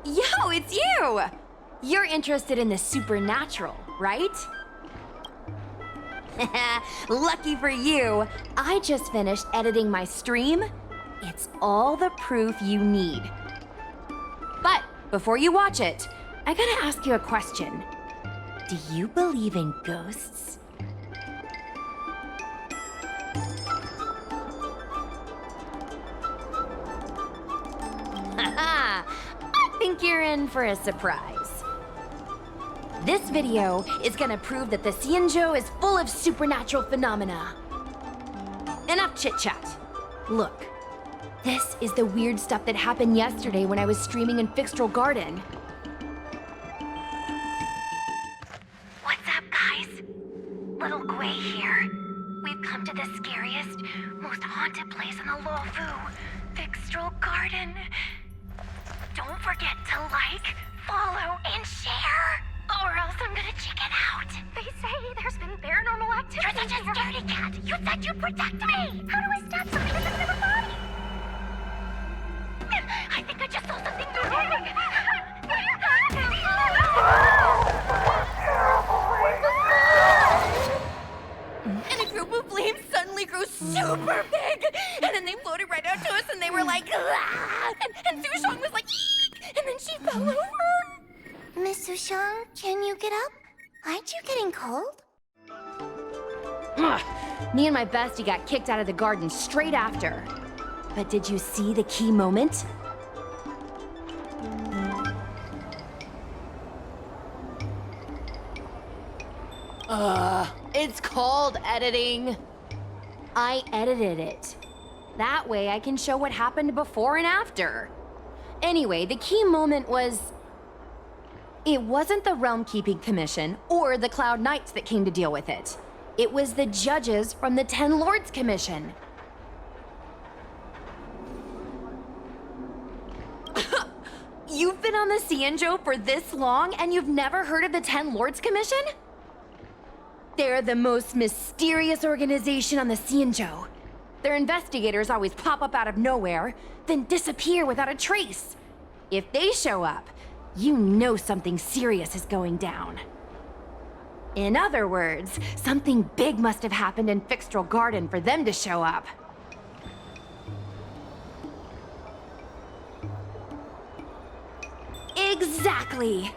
Yo, it's you! You're interested in the supernatural, right? Lucky for you, I just finished editing my stream. It's all the proof you need. But before you watch it, I gotta ask you a question. Do you believe in ghosts? Haha! I think you're in for a surprise. This video is gonna prove that the Xianzhou is full of supernatural phenomena. Enough chit-chat. Look, this is the weird stuff that happened yesterday when I was streaming in Fixtral Garden. What's up, guys? Little Gui here. We've come to the scariest, most haunted place in the Luofu, Fixtral Garden. Don't forget to like, follow, and share, or else I'm gonna chicken out. They say there's been paranormal activity. You're such a scaredy cat. You said you'd protect me. How do I stop something that's in my body? I think I just saw something moving. And a group of flames suddenly grew super big! And then they floated right out to us and they were like, ah! And Sushong was like, eek! And then she fell over! Miss Sushang, can you get up? Aren't you getting cold? Ugh. Me and my bestie got kicked out of the garden straight after. But did you see the key moment? It's called editing. I edited it. That way I can show what happened before and after. Anyway, the key moment was... It wasn't the Realm Keeping Commission or the Cloud Knights that came to deal with it. It was the judges from the Ten Lords Commission. You've been on the Xianzhou for this long and you've never heard of the Ten Lords Commission? They're the most mysterious organization on the Xianzhou. Their investigators always pop up out of nowhere, then disappear without a trace. If they show up, you know something serious is going down. In other words, something big must have happened in Fixtral Garden for them to show up. Exactly!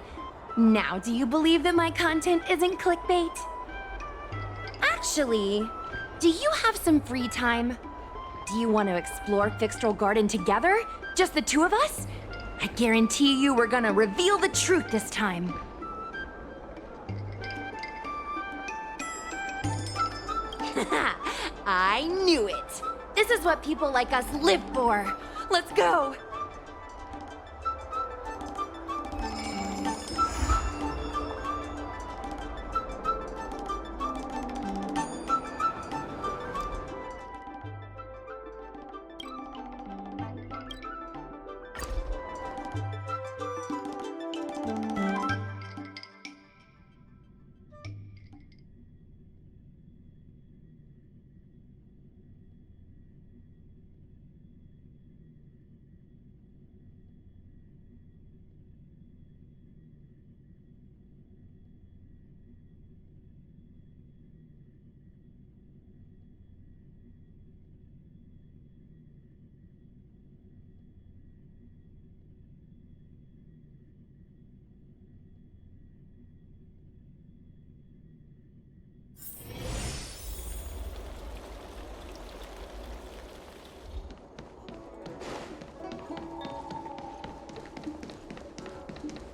Now, do you believe that my content isn't clickbait? Actually, do you have some free time? Do you want to explore Fixtral Garden together? Just the two of us? I guarantee you we're gonna reveal the truth this time. I knew it! This is what people like us live for! Let's go!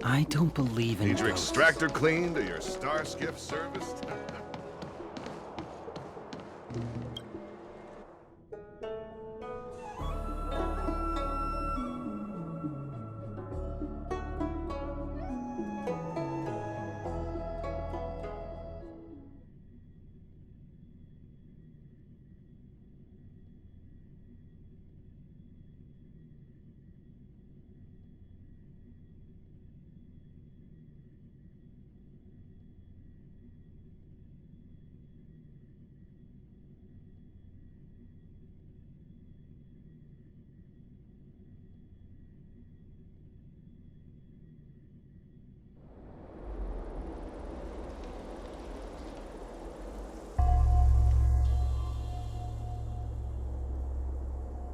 I don't believe in Need your ghosts. extractor cleaned or your star skiff serviced?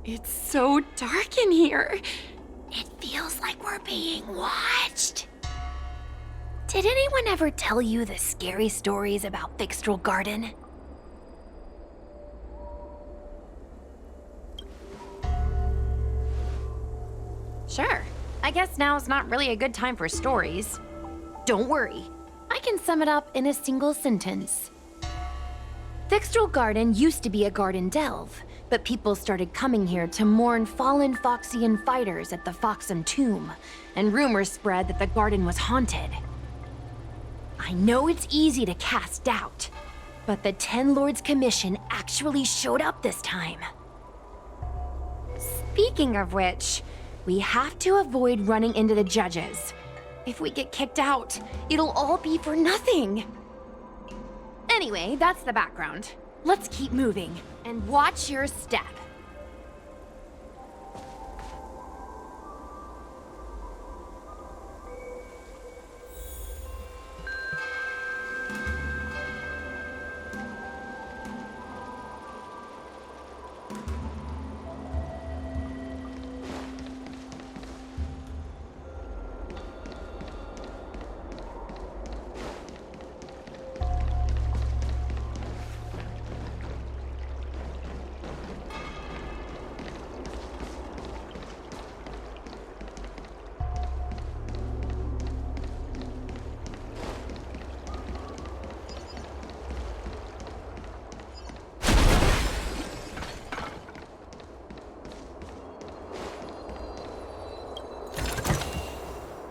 It's so dark in here. It feels like we're being watched. Did anyone ever tell you the scary stories about Fixtral Garden? Sure. I guess now's not really a good time for stories. Don't worry. I can sum it up in a single sentence. Fixtral Garden used to be a garden delve, but people started coming here to mourn fallen Foxian fighters at the Foxian tomb, and rumors spread that the garden was haunted. I know it's easy to cast doubt, but the Ten Lords Commission actually showed up this time. Speaking of which, we have to avoid running into the judges. If we get kicked out, it'll all be for nothing. Anyway, that's the background. Let's keep moving, and watch your step.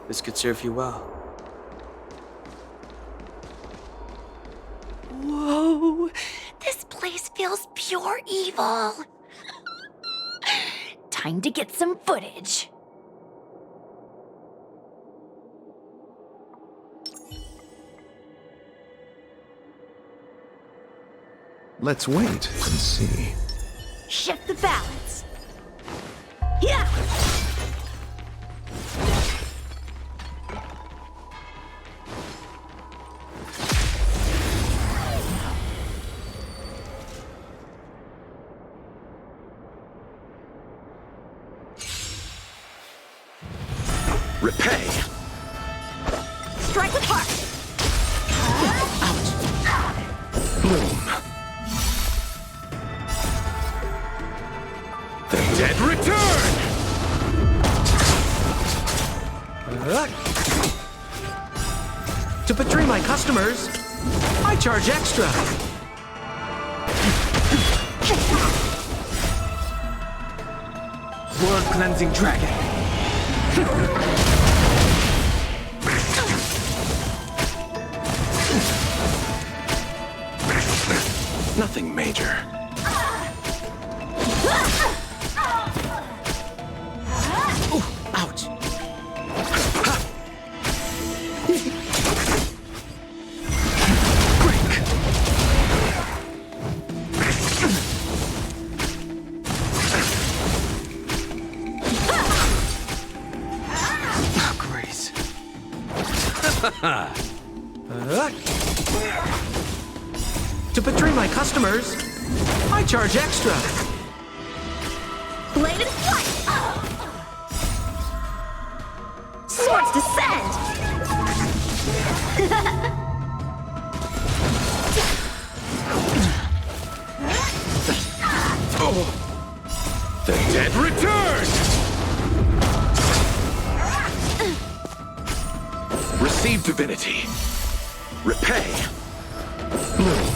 This could serve you well. Whoa, this place feels pure evil. Time to get some footage. Let's wait and see. Shift the balance. Yeah! Repay! Strike with heart! Bloom! The dead return! To betray my customers, I charge extra. Blood cleansing dragon. Nothing major. Ooh, ouch. Break! Grace. To betray my customers, I charge extra. Bladed flight! Swords descend! The dead return! Receive divinity. Repay. Bloom.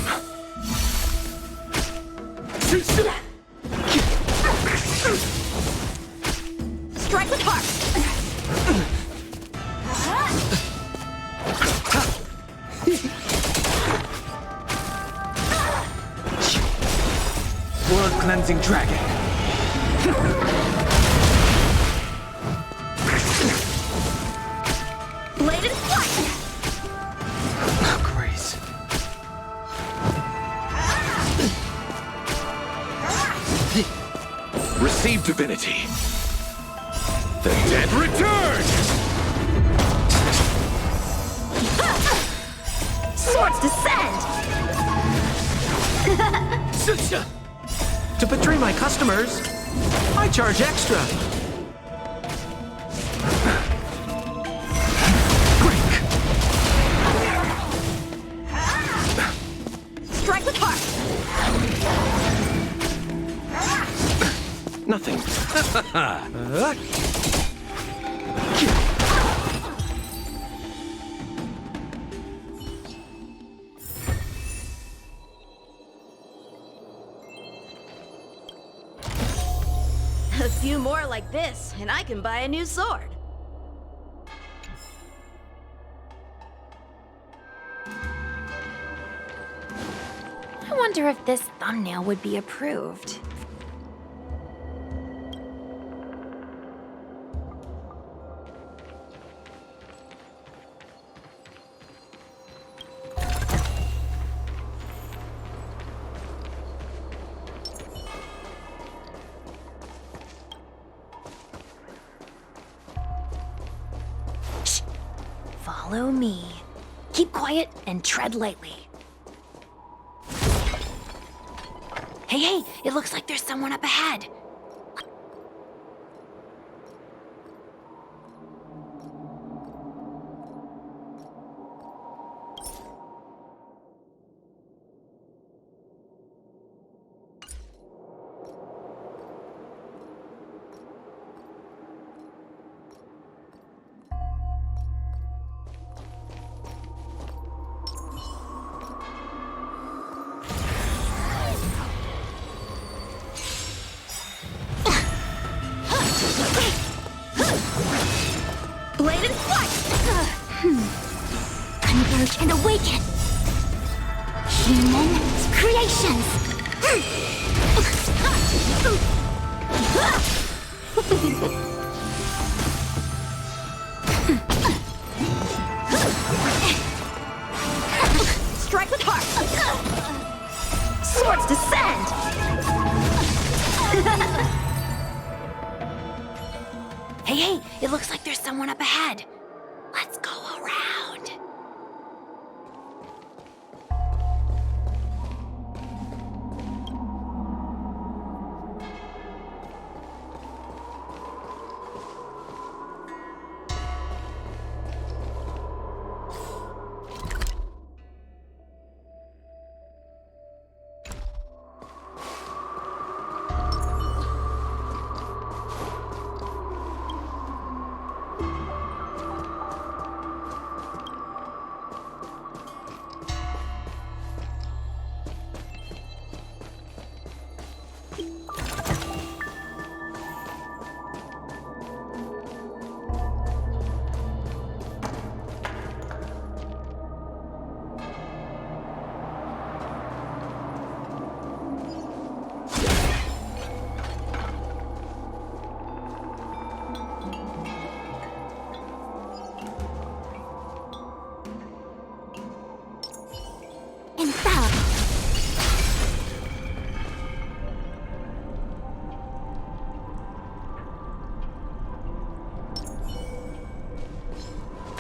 Strike with heart! Blood cleansing dragon. Bladed flight! Grace. Receive divinity. The dead return! Swords descend! To betray my customers, I charge extra. Break! Strike with heart! Nothing. A few more like this, and I can buy a new sword. I wonder if this thumbnail would be approved. Follow me. Keep quiet and tread lightly. Hey, it looks like there's someone up ahead. Blade and flight! Converge and awaken. Human creations. Strike with heart! Swords descend! Hey, it looks like there's someone up ahead. Let's go around.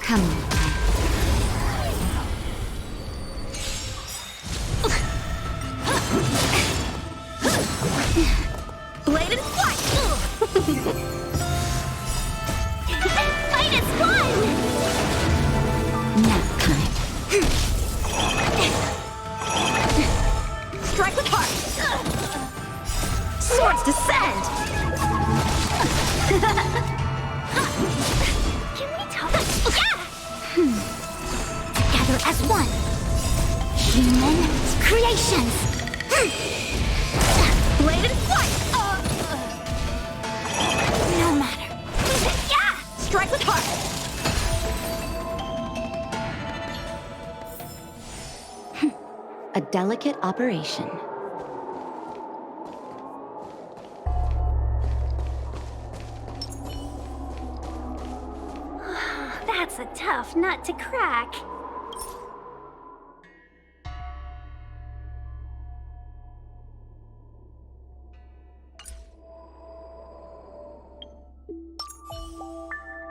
Come. Blade and flight! Fight is fun! Nap time. Strike with heart! Swords descend! Can we talk? Yeah! Together as one. Human creations. Blade and flight! No matter. Yeah! Strike with heart! A delicate operation. That's a tough nut to crack.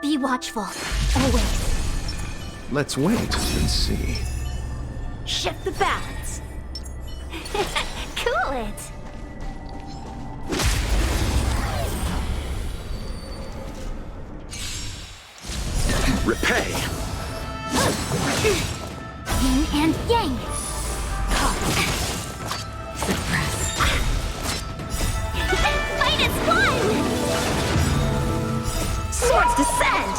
Be watchful, always. Let's wait and see. Shift the balance. Cool it. Repay. Yin and yang. Suppress. Fight is one! Swords descend!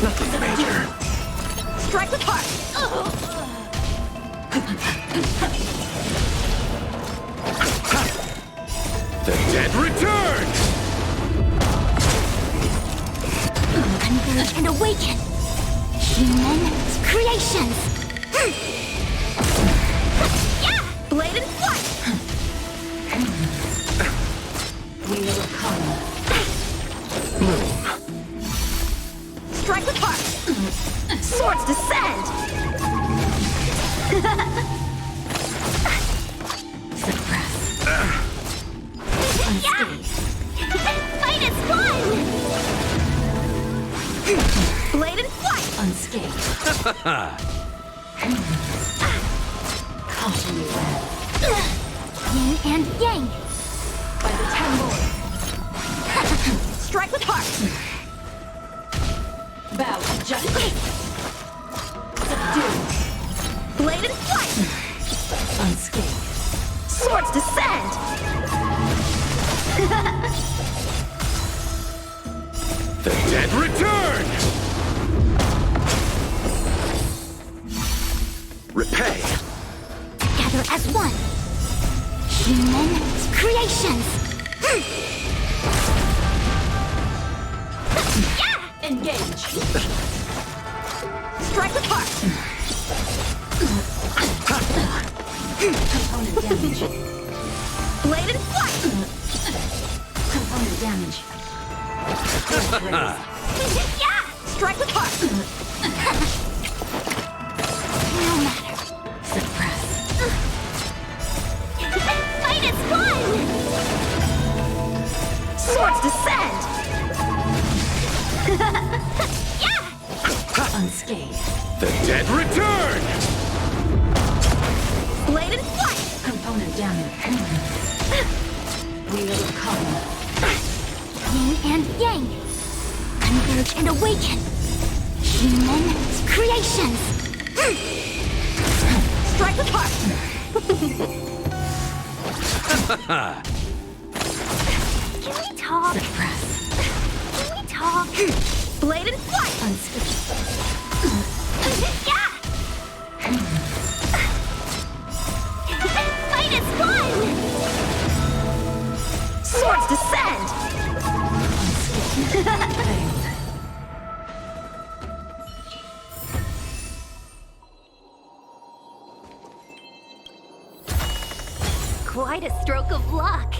Nothing major. Strike with heart! The dead return! Converge and awaken. Human creations. Yeah! Blade and flight! Wheel of karma. Bloom. Strike with heart! Swords descend! Suppress. Unscathed. Fight is one! Blade and flight! Unscathed. Caution you well. Yin and yang. By the Ten Lords. Strike with heart! Bow to justice. Subdue. Blade and flight! Unscathed. Swords descend! The dead return! Repay. Gather as one. Human creations. Yeah! Engage. Strike with heart! Component damage. Blade and flight! Component damage. Yeah! Strike with heart! No matter. Suppress. Fight is one! Swords descend! Yeah! Unscathed. The dead return! Blade and flight! Component damage. Wheel of karma. Yin and yang. Converge and awaken. Human creations. Strike with heart! Can we talk? Suppress. Can we talk? Blade and flight! Unscathed. Yeah! Fight is one! Swords descend! Failed. Quite a stroke of luck.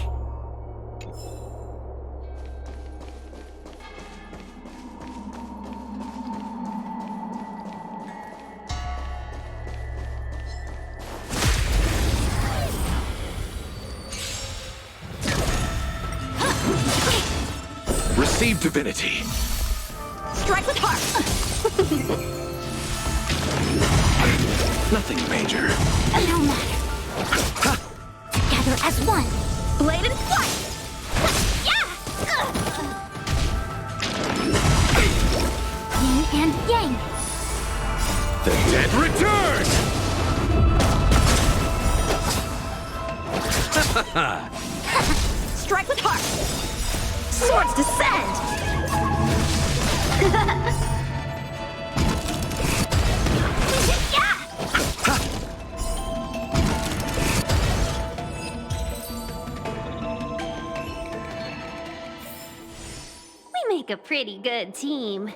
Receive divinity. Strike with heart! Nothing major. No matter. Gather as one. Blade and flight! Yeah! Yin and yang. The dead return! Strike with heart! Swords descend! Yeah! We make a pretty good team.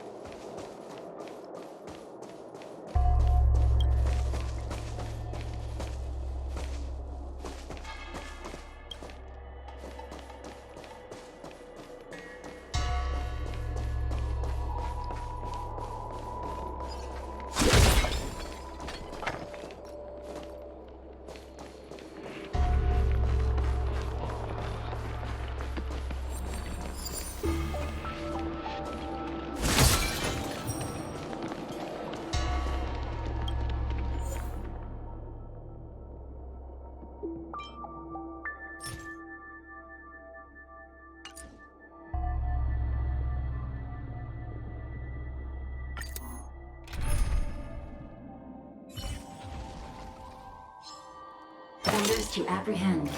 Request to apprehend.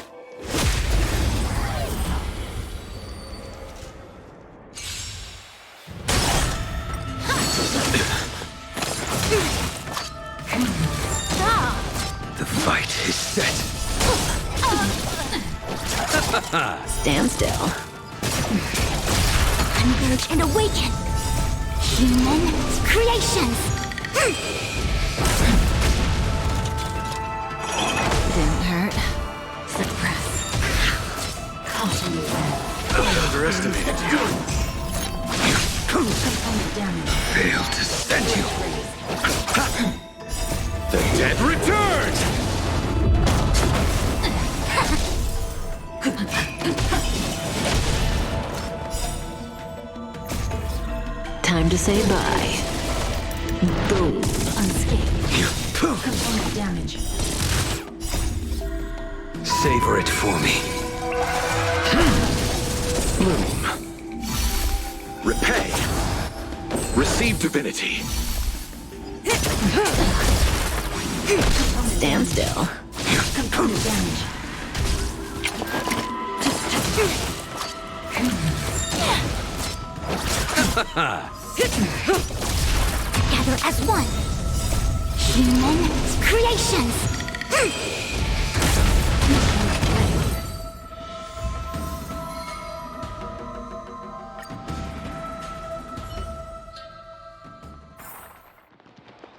The fight is set. Stand still. Converge and awaken! Human creations! Didn't hurt. Suppress. Caution you. I underestimated you. Component damage. Failed to send you. The dead return! Time to say bye. Boom. Unscathed. Component damage. Savor it for me. Bloom. Repay. Receive divinity. Stand still. Component damage. Together as one! Human creations!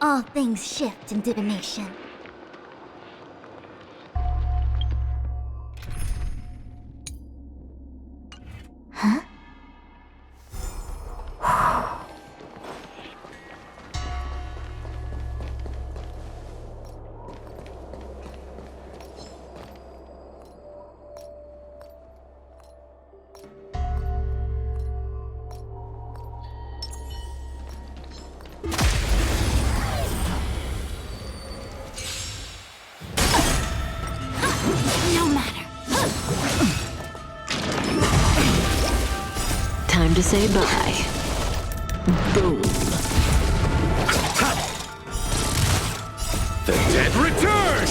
All things shift in divination. Huh? No matter. Time to say bye. Boom. The dead return!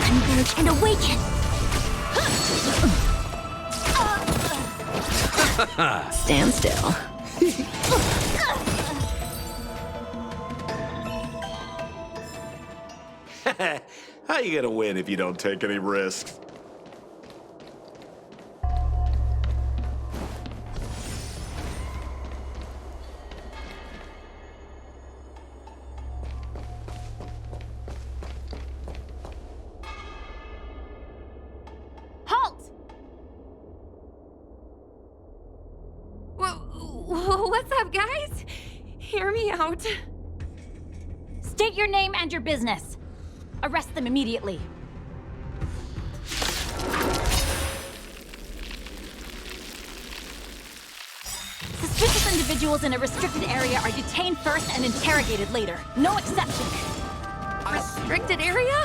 Converge and awaken! Stand still. How you gonna win if you don't take any risks? Halt! What's up, guys? Hear me out. State your name and your business. Arrest them immediately. Suspicious individuals in a restricted area are detained first and interrogated later. No exceptions. Restricted area?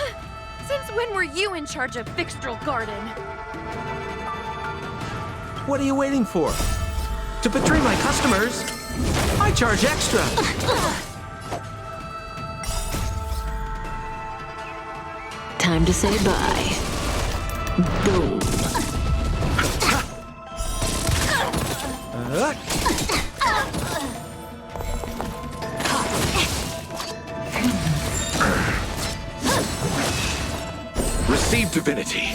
Since when were you in charge of Fixtral Garden? What are you waiting for? To betray my customers, I charge extra. Time to say bye. Boom. Receive divinity.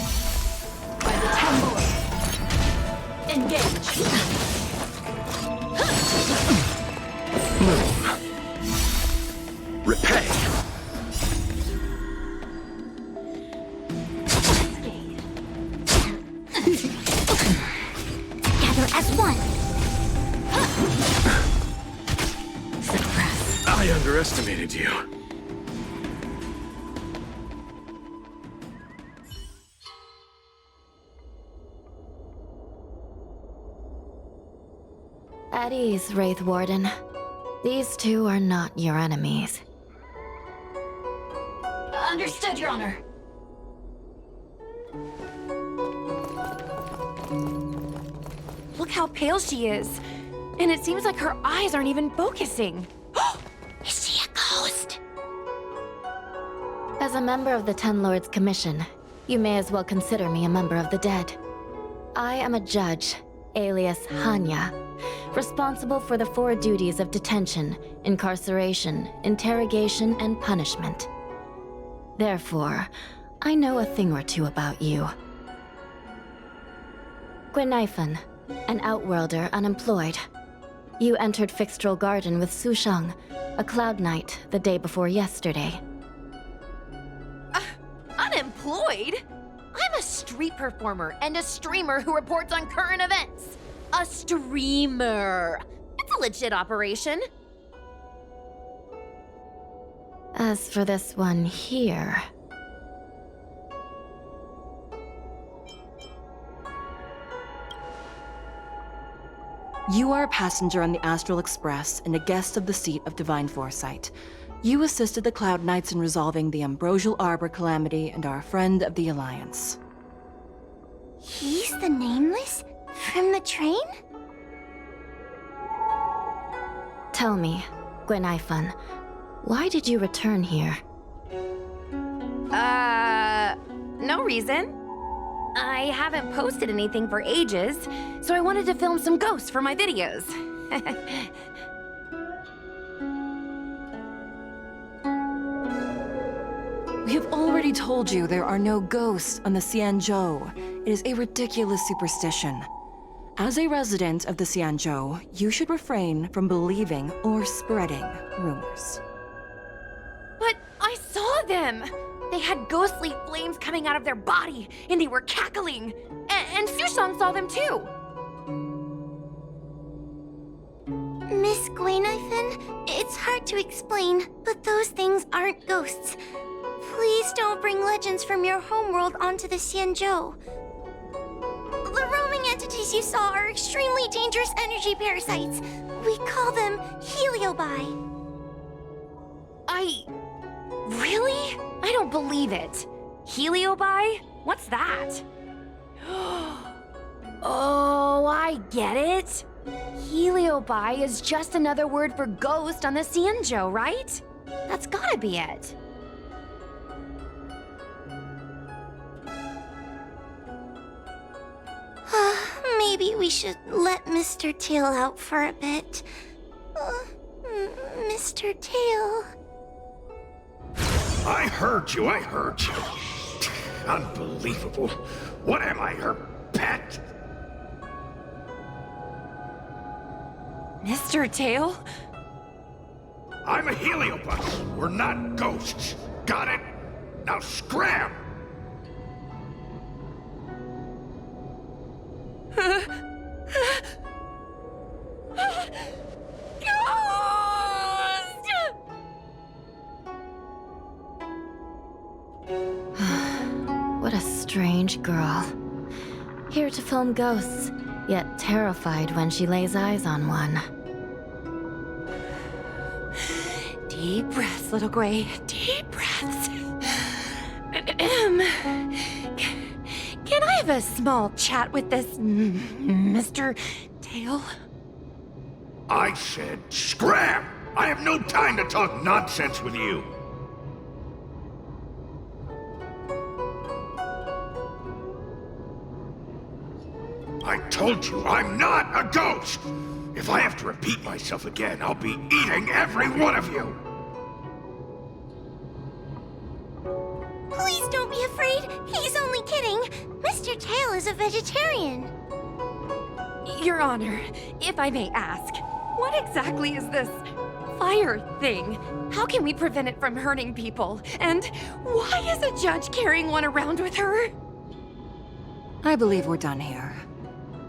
By the 10 Lord. Engage. Bloom. Repay. Together as one! Suppress. I underestimated you. At ease, Wraith Warden. These two are not your enemies. Understood, Your Honor. Look how pale she is. And it seems like her eyes aren't even focusing. As a member of the Ten Lords Commission, you may as well consider me a member of the dead. I am a judge, alias Hanya, responsible for the 4 duties of detention, incarceration, interrogation, and punishment. Therefore, I know a thing or two about you. Gwenifan, an outworlder unemployed. You entered Fixtral Garden with Sushang, a Cloud Knight, the day before yesterday. Unemployed? I'm a street performer and a streamer who reports on current events. A streamer. It's a legit operation. As for this one here... You are a passenger on the Astral Express and a guest of the seat of Divine Foresight. You assisted the Cloud Knights in resolving the Ambrosial Arbor calamity and are a friend of the Alliance. He's the Nameless? From the train? Tell me, Gwenifan, why did you return here? No reason. I haven't posted anything for ages, so I wanted to film some ghosts for my videos. We have already told you there are no ghosts on the Xianzhou. It is a ridiculous superstition. As a resident of the Xianzhou, you should refrain from believing or spreading rumors. But I saw them! They had ghostly flames coming out of their body, and they were cackling! And Sushang saw them too! Miss Gwenifan, it's hard to explain, but those things aren't ghosts. Please don't bring legends from your homeworld onto the Xianzhou. The roaming entities you saw are extremely dangerous energy parasites. We call them heliobi. Really? I don't believe it. Heliobi? What's that? Oh, I get it. Heliobi is just another word for ghost on the Xianzhou, right? That's gotta be it. Maybe we should let Mr. Tail out for a bit. Mr. Tail... I heard you. Unbelievable. What am I, her pet? Mr. Tail? I'm a heliobus. We're not ghosts. Got it? Now scram! What a strange girl. Here to film ghosts, yet terrified when she lays eyes on one. Deep breaths, little Gray. Deep breaths. Can I have a small chat with this Mr. Tail? I said scram! I have no time to talk nonsense with you. I told you, I'm not a ghost! If I have to repeat myself again, I'll be eating every one of you! Please don't be afraid. He's only kidding. Mr. Tail is a vegetarian. Your Honor, if I may ask, what exactly is this fire thing? How can we prevent it from hurting people? And why is a judge carrying one around with her? I believe we're done here.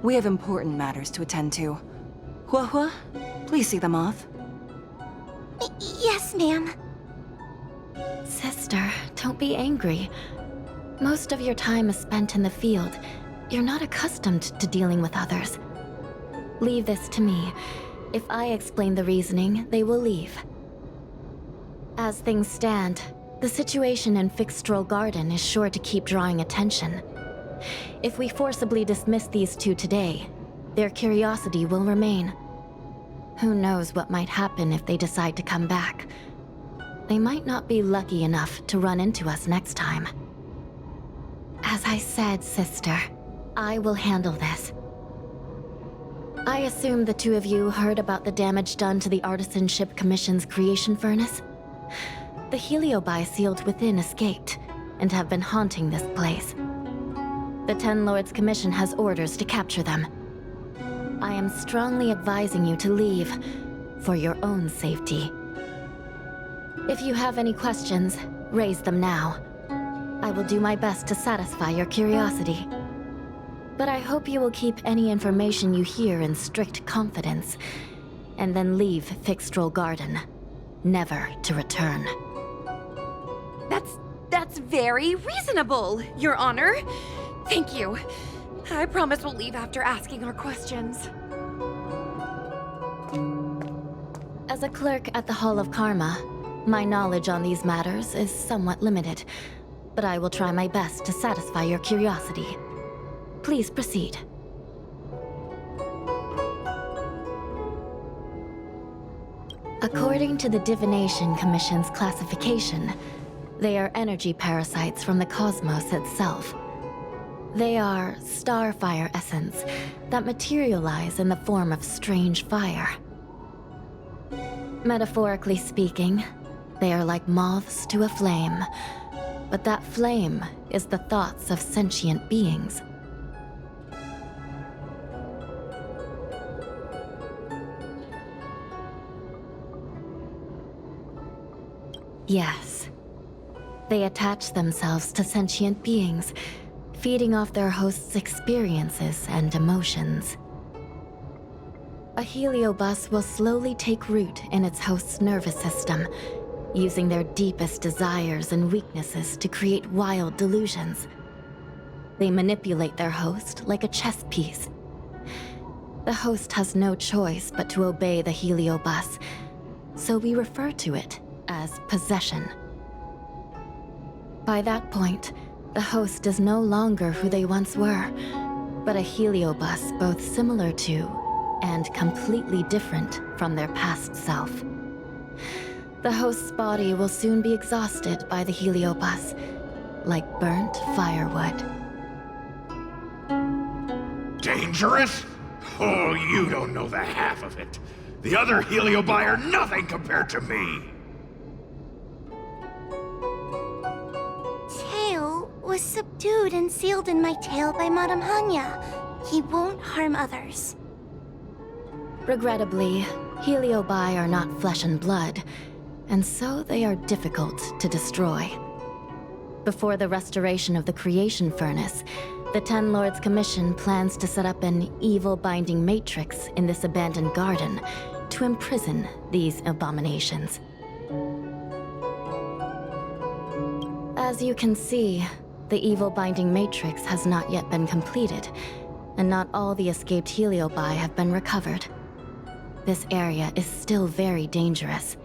We have important matters to attend to. Hua, please see them off. Yes, ma'am. Sister, don't be angry. Most of your time is spent in the field. You're not accustomed to dealing with others. Leave this to me. If I explain the reasoning, they will leave. As things stand, the situation in Fixtral Garden is sure to keep drawing attention. If we forcibly dismiss these two today, their curiosity will remain. Who knows what might happen if they decide to come back? they might not be lucky enough to run into us next time. As I said, sister, I will handle this. I assume the two of you heard about the damage done to the Artisanship Commission's creation furnace? The heliobi sealed within escaped, and have been haunting this place. The Ten Lords Commission has orders to capture them. I am strongly advising you to leave, for your own safety. If you have any questions, raise them now. I will do my best to satisfy your curiosity. But I hope you will keep any information you hear in strict confidence, and then leave Fixstrol Garden, never to return. That's very reasonable, Your Honor. Thank you. I promise we'll leave after asking our questions. As a clerk at the Hall of Karma, my knowledge on these matters is somewhat limited, but I will try my best to satisfy your curiosity. Please proceed. According to the Divination Commission's classification, they are energy parasites from the cosmos itself. They are starfire essence that materialize in the form of strange fire. Metaphorically speaking, they are like moths to a flame, but that flame is the thoughts of sentient beings. Yes. They attach themselves to sentient beings, feeding off their host's experiences and emotions. A heliobus will slowly take root in its host's nervous system, using their deepest desires and weaknesses to create wild delusions. They manipulate their host like a chess piece. The host has no choice but to obey the heliobus, so we refer to it as possession. By that point, the host is no longer who they once were, but a heliobus both similar to and completely different from their past self. The host's body will soon be exhausted by the heliobus, like burnt firewood. Dangerous? Oh, you don't know the half of it. The other heliobi are nothing compared to me. Tail was subdued and sealed in my tail by Madame Hanya. He won't harm others. Regrettably, heliobi are not flesh and blood, and so they are difficult to destroy. Before the restoration of the creation furnace, the Ten Lords Commission plans to set up an evil binding matrix in this abandoned garden to imprison these abominations. As you can see, the evil binding matrix has not yet been completed, and not all the escaped heliobi have been recovered. This area is still very dangerous.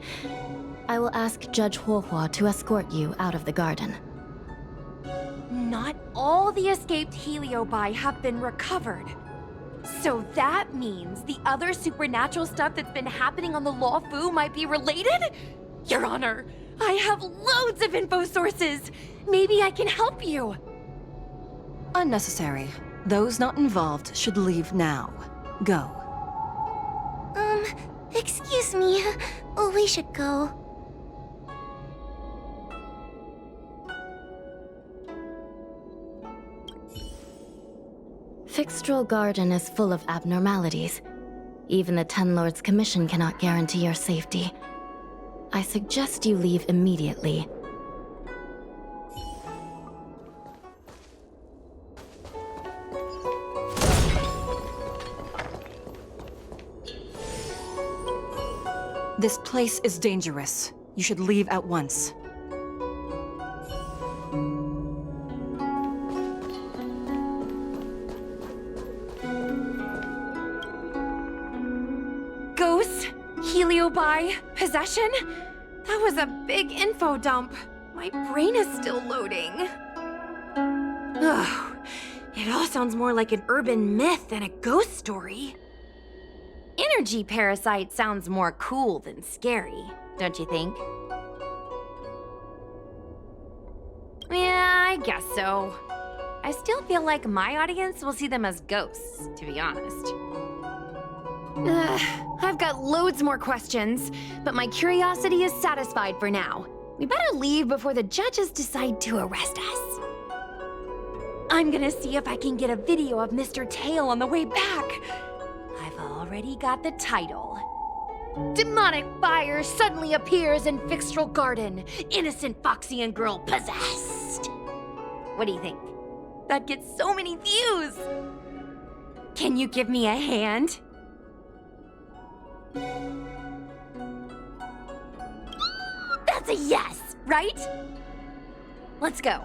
I will ask Judge Huohua to escort you out of the garden. Not all the escaped heliobi have been recovered. So that means the other supernatural stuff that's been happening on the Luofu might be related? Your Honor, I have loads of info sources. Maybe I can help you. Unnecessary. Those not involved should leave now. Go. Excuse me. We should go. Fixstrol Garden is full of abnormalities. Even the Ten Lords Commission cannot guarantee your safety. I suggest you leave immediately. This place is dangerous. You should leave at once. Ghosts? Heliobi? Possession? That was a big info dump. My brain is still loading. Ugh. It all sounds more like an urban myth than a ghost story. Energy parasite sounds more cool than scary, don't you think? I guess so. I still feel like my audience will see them as ghosts, to be honest. I've got loads more questions, but my curiosity is satisfied for now. We better leave before the judges decide to arrest us. I'm gonna see if I can get a video of Mr. Tail on the way back. I've already got the title. Demonic fire suddenly appears in Fixtral Garden. Innocent Foxian girl possessed. What do you think? That gets so many views. Can you give me a hand? That's a yes, right? Let's go.